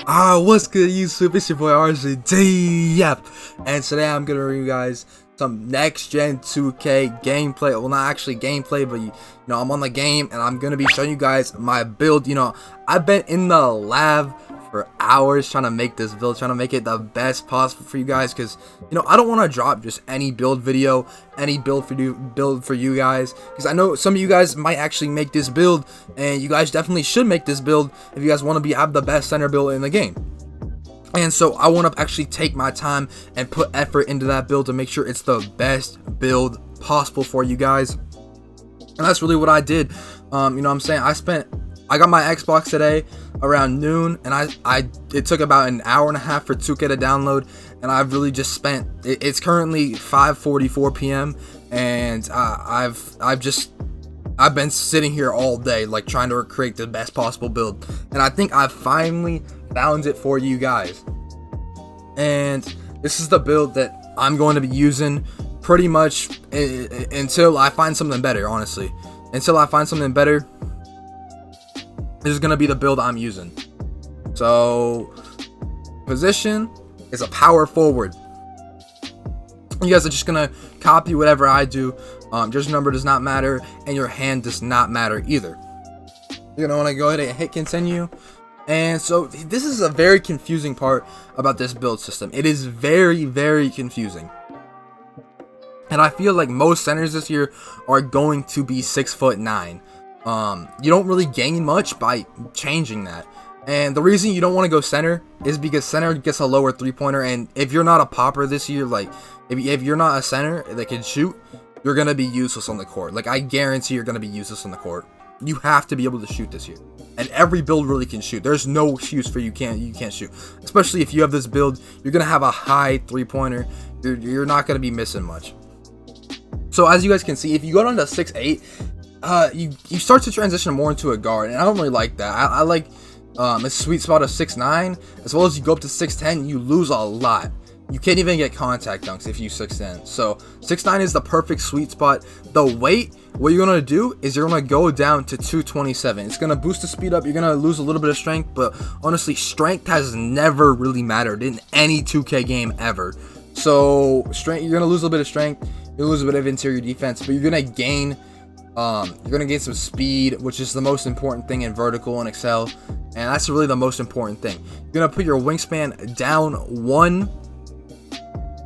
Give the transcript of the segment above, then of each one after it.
What's good, YouTube? It's your boy Aurzyn. Yep. And today I'm gonna bring you guys some next gen 2K gameplay. Well, not actually gameplay, but you know, I'm on the game and I'm gonna be showing you guys my build. You know, I've been in the lab for hours trying to make this build, trying to make it the best possible for you guys, because you know, I don't want to drop just any build video, any build for you guys, because I know some of you guys might actually make this build, and you guys definitely should make this build if you guys want to have the best center build in the game. And so I want to actually take my time and put effort into that build to make sure it's the best build possible for you guys. And that's really what I did. You know what I'm saying? I got my Xbox today around noon, and it took about an hour and a half for 2K to download, and I've really just spent it's currently 5:44 p.m. and I've been sitting here all day, like, trying to create the best possible build, and I think I finally found it for you guys. And this is the build that I'm going to be using pretty much until I find something better. Honestly, until I find something better, this is going to be the build I'm using. So position is a power forward. You guys are just going to copy whatever I do. Just number does not matter, and your hand does not matter either. You're going to want to go ahead and hit continue. And so this is a very confusing part about this build system. It is very, very confusing. And I feel like most centers this year are going to be 6'9". You don't really gain much by changing that. And the reason you don't want to go center is because center gets a lower three-pointer, and if you're not a popper this year, like if you're not a center that can shoot, you're gonna be useless on the court. Like, I guarantee you're gonna be useless on the court. You have to be able to shoot this year, and every build really can shoot. There's no excuse for you can't shoot, especially if you have this build. You're gonna have a high three-pointer. You're not gonna be missing much. So as you guys can see, if you go down to 6'8", you start to transition more into a guard, and I don't really like that. I like a sweet spot of 6'9", as well as you go up to 6'10", you lose a lot. You can't even get contact dunks if you 6'10". So 6'9" is the perfect sweet spot. The weight, what you're gonna do is you're gonna go down to 227. It's gonna boost the speed up. You're gonna lose a little bit of strength, but honestly, strength has never really mattered in any 2K game ever. So strength, you're gonna lose a little bit of strength. You'll lose a bit of interior defense, but you're gonna gain some speed, which is the most important thing in vertical and Excel, and that's really the most important thing. You're gonna put your wingspan down 1.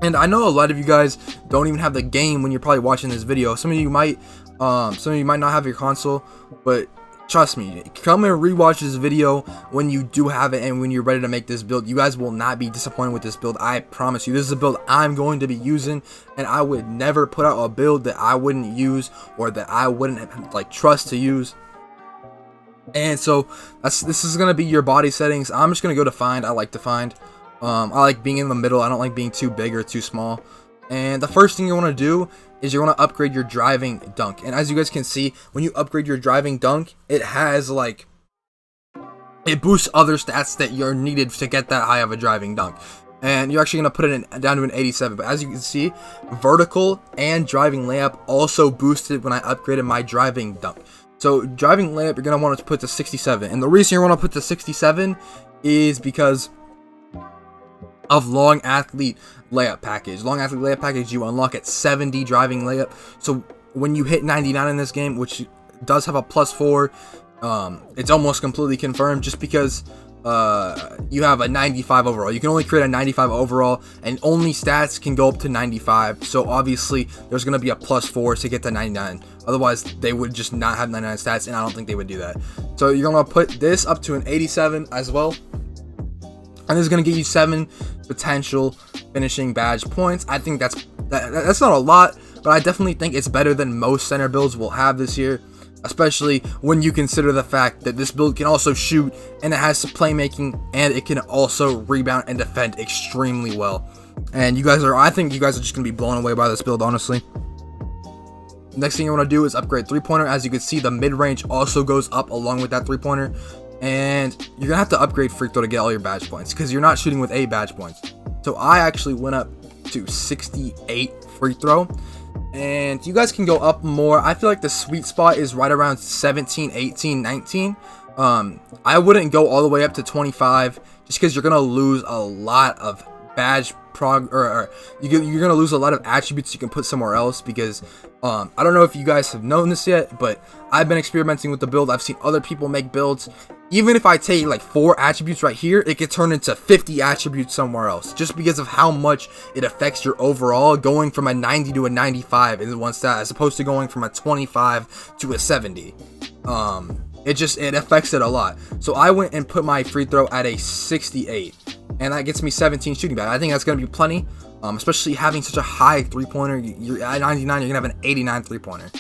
And I know a lot of you guys don't even have the game when you're probably watching this video. Some of you might not have your console, but trust me, come and rewatch this video when you do have it and when you're ready to make this build. You guys will not be disappointed with this build. I promise you. This is a build I'm going to be using, and I would never put out a build that I wouldn't use or that I wouldn't like trust to use. And so this is gonna be your body settings. I'm just gonna go to find. I like to find. I like being in the middle. I don't like being too big or too small. And the first thing you want to do is you want to upgrade your driving dunk. And as you guys can see, when you upgrade your driving dunk, it has like, it boosts other stats that you're needed to get that high of a driving dunk. And you're actually going to put it down to an 87. But as you can see, vertical and driving layup also boosted when I upgraded my driving dunk. So driving layup, you're going to want to put to 67. And the reason you want to put to 67 is because of long athlete layup package. Long athlete layup package you unlock at 70 driving layup. So when you hit 99 in this game, which does have a +4, it's almost completely confirmed, just because you have a 95 overall. You can only create a 95 overall, and only stats can go up to 95. So obviously there's going to be a +4 to get to 99. Otherwise they would just not have 99 stats, and I don't think they would do that. So you're going to put this up to an 87 as well. And this is going to give you 7 potential finishing badge points. I think that's not a lot, but I definitely think it's better than most center builds will have this year, especially when you consider the fact that this build can also shoot, and it has some playmaking, and it can also rebound and defend extremely well. And I think you guys are just going to be blown away by this build, honestly. Next thing you want to do is upgrade three-pointer. As you can see, the mid-range also goes up along with that three-pointer. And you're gonna have to upgrade free throw to get all your badge points, because you're not shooting with 8 badge points. So I actually went up to 68 free throw, and you guys can go up more. I feel like the sweet spot is right around 17, 18, 19. I wouldn't go all the way up to 25, just because you're gonna lose a lot of badge or you're gonna lose a lot of attributes you can put somewhere else, because I don't know if you guys have known this yet, but I've been experimenting with the build. I've seen other people make builds. Even if I take like 4 attributes right here, it could turn into 50 attributes somewhere else, just because of how much it affects your overall, going from a 90 to a 95 in one stat as opposed to going from a 25 to a 70. It affects it a lot. So I went and put my free throw at a 68, and that gets me 17 shooting badge. I think that's going to be plenty, especially having such a high 3-pointer. You're at 99, you're going to have an 89 3-pointer.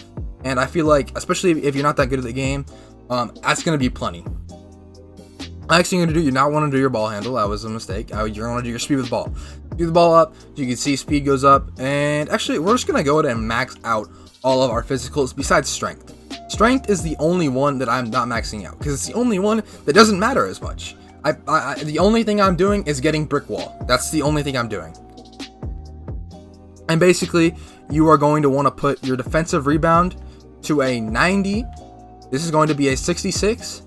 And I feel like, especially if you're not that good at the game, that's going to be plenty. Next thing you're going to do, you not want to do your ball handle. That was a mistake. You're going to do your speed with the ball. Do the ball up. You can see speed goes up. And actually, we're just going to go ahead and max out all of our physicals besides strength. Strength is the only one that I'm not maxing out, because it's the only one that doesn't matter as much. The only thing I'm doing is getting brick wall. That's the only thing I'm doing. And basically, you are going to want to put your defensive rebound to a 90. This is going to be a 66.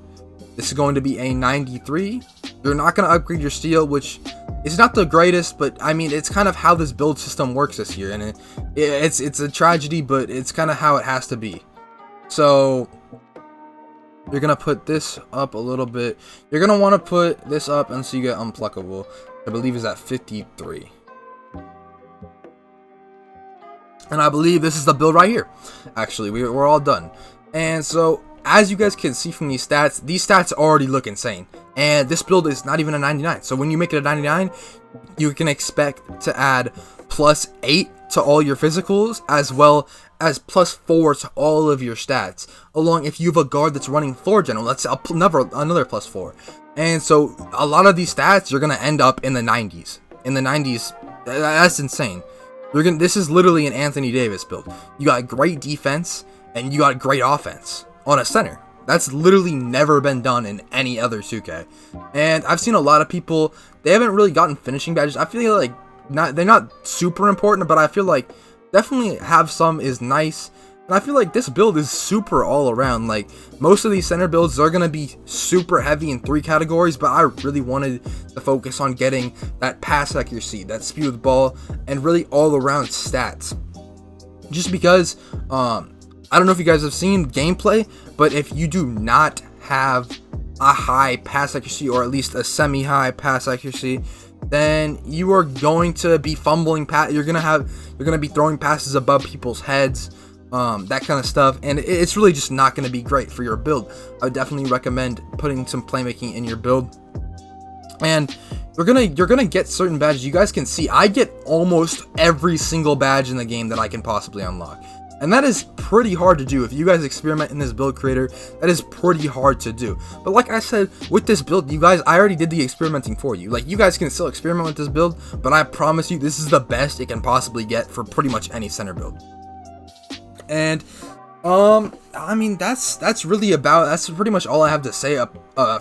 This is going to be a 93. You're not going to upgrade your steal, which is not the greatest, but I mean, it's kind of how this build system works this year, and it's a tragedy, but it's kind of how it has to be. So you're gonna put this up a little bit. You're gonna want to put this up until you get unpluckable. I believe is at 53. And I believe this is the build right here. Actually, we're all done. And so, as you guys can see from these stats already look insane. And this build is not even a 99. So when you make it a 99, you can expect to add +8 to all your physicals, as well as +4 to all of your stats. Along, if you have a guard that's running floor general, that's another +4. And so a lot of these stats, you're gonna end up in the 90s. In the 90s, that's insane. This is literally an Anthony Davis build. You got great defense and you got great offense on a center. That's literally never been done in any other 2K. And I've seen a lot of people, they haven't really gotten finishing badges. I feel like they're not super important, but I feel like definitely have some is nice. And I feel like this build is super all around. Like, most of these center builds are going to be super heavy in 3 categories, but I really wanted to focus on getting that pass accuracy, that speed with the ball, and really all around stats. Just because, I don't know if you guys have seen gameplay, but if you do not have a high pass accuracy, or at least a semi-high pass accuracy, then you are going to be fumbling you're gonna be throwing passes above people's heads, that kind of stuff, and it's really just not going to be great for your build. I would definitely recommend putting some playmaking in your build. And you're gonna get certain badges. You guys can see I get almost every single badge in the game that I can possibly unlock. And that is pretty hard to do. If you guys experiment in this build creator, that is pretty hard to do. But like I said, with this build, you guys, I already did the experimenting for you. Like, you guys can still experiment with this build, but I promise you, this is the best it can possibly get for pretty much any center build. And I mean, that's pretty much all I have to say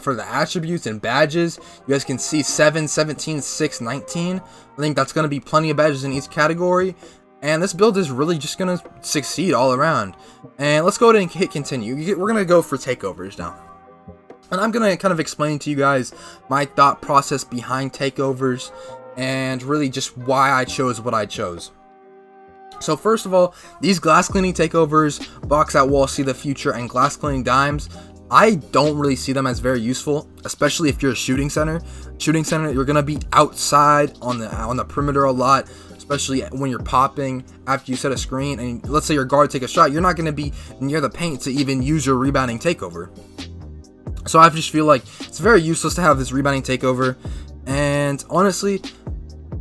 for the attributes and badges. You guys can see 7, 17, 6, 19. I think that's going to be plenty of badges in each category. And this build is really just going to succeed all around. And let's go ahead and hit continue. We're going to go for takeovers now. And I'm going to kind of explain to you guys my thought process behind takeovers, and really just why I chose what I chose. So first of all, these glass cleaning takeovers, box out wall, see the future, and glass cleaning dimes, I don't really see them as very useful, especially if you're a shooting center. Shooting center, you're going to be outside on the perimeter a lot, especially when you're popping after you set a screen, and let's say your guard take a shot, you're not going to be near the paint to even use your rebounding takeover. So I just feel like it's very useless to have this rebounding takeover. And honestly,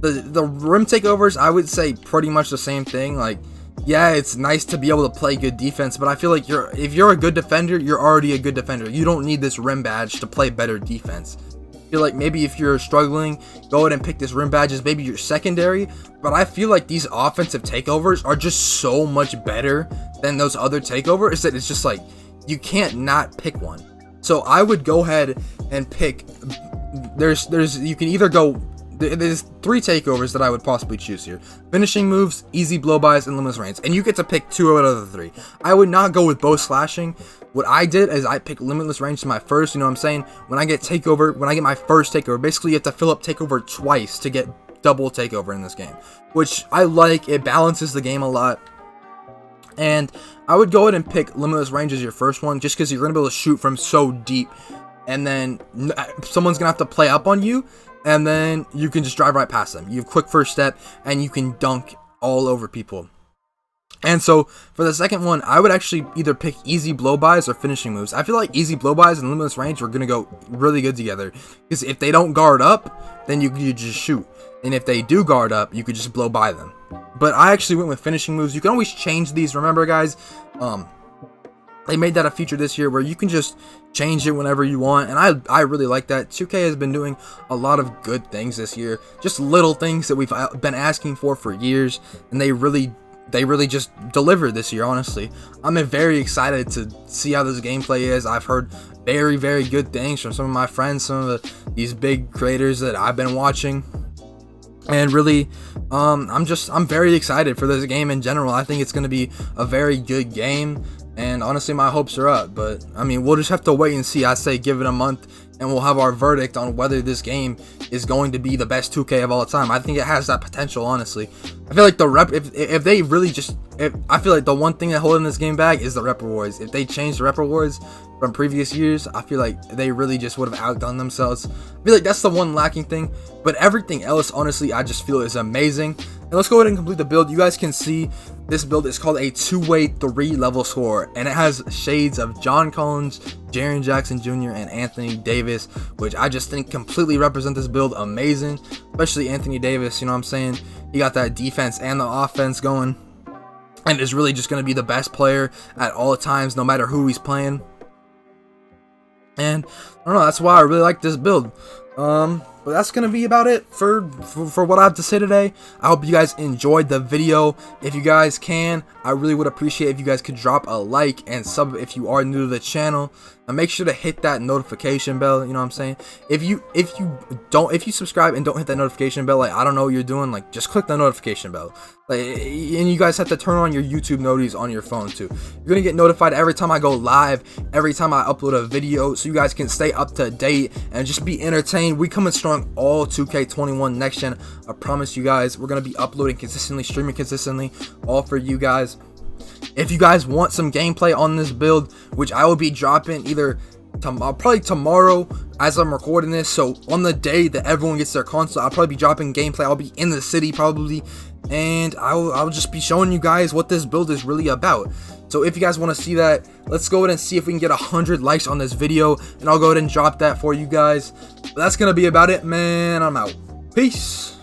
the rim takeovers, I would say pretty much the same thing. Like, yeah, it's nice to be able to play good defense, but I feel like if you're a good defender, you're already a good defender. You don't need this rim badge to play better defense. I feel like maybe if you're struggling, go ahead and pick this rim badge as maybe your secondary, but I feel like these offensive takeovers are just so much better than those other takeovers that it's just like, you can't not pick one. So I would go ahead and pick, you can either go, there's 3 takeovers that I would possibly choose here: finishing moves, easy blow-bys, and limitless range. And you get to pick 2 out of the 3. I would not go with bow slashing, what I did is I picked limitless range to my first, you know what I'm saying? When I get takeover, when I get my first takeover, basically you have to fill up takeover twice to get double takeover in this game, which I like. It balances the game a lot. And I would go ahead and pick limitless range as your first one, just because you're going to be able to shoot from so deep, and then someone's going to have to play up on you, and then you can just drive right past them. You have quick first step, and you can dunk all over people. And so for the second one, I would actually either pick easy blow-bys or finishing moves. I feel like easy blow-bys and limitless range are going to go really good together, because if they don't guard up, then you just shoot. And if they do guard up, you could just blow by them. But I actually went with finishing moves. You can always change these, remember guys? They made that a feature this year where you can just change it whenever you want, and I really like that. 2K has been doing a lot of good things this year, just little things that we've been asking for years, and they really just delivered this year. Honestly, I'm very excited to see how this gameplay is. I've heard very good things from some of my friends, some of these big creators that I've been watching. And really, I'm very excited for this game in general. I think it's going to be a very good game, and honestly, my hopes are up. But I mean, we'll just have to wait and see. I say give it a month, and we'll have our verdict on whether this game is going to be the best 2K of all time. I think it has that potential, honestly. I feel like if they really just, I feel like the one thing that holding this game back is the rep rewards. If they change the rep rewards from previous years, I feel like they really just would have outdone themselves. I feel like that's the one lacking thing, but everything else, honestly, I just feel is amazing. And let's go ahead and complete the build. You guys can see this build is called a two-way 3-level score, and it has shades of John Collins, Jaren Jackson Jr., and Anthony Davis, which I just think completely represent this build amazing, especially Anthony Davis. You know what I'm saying? He got that defense and the offense going, and is really just going to be the best player at all times, no matter who he's playing. And I don't know, that's why I really like this build. But that's gonna be about it for what I have to say today. I hope you guys enjoyed the video. If you guys can, I really would appreciate if you guys could drop a like and sub if you are new to the channel, and make sure to hit that notification bell. You know what I'm saying? If you subscribe and don't hit that notification bell, like, I don't know what you're doing. Like, just click the notification bell. Like, and you guys have to turn on your YouTube noties on your phone too. You're gonna get notified every time I go live, every time I upload a video, so you guys can stay up to date and just be entertained. We coming strong all 2K21 next gen. I promise you guys, we're gonna be uploading consistently, streaming consistently, all for you guys. If you guys want some gameplay on this build, which I will be dropping either probably tomorrow as I'm recording this, so on the day that everyone gets their console, I'll probably be dropping gameplay. I'll be in the city probably, and I'll just be showing you guys what this build is really about. So if you guys want to see that, let's go ahead and see if we can get 100 likes on this video, and I'll go ahead and drop that for you guys. But that's gonna be about it, man. I'm out. Peace.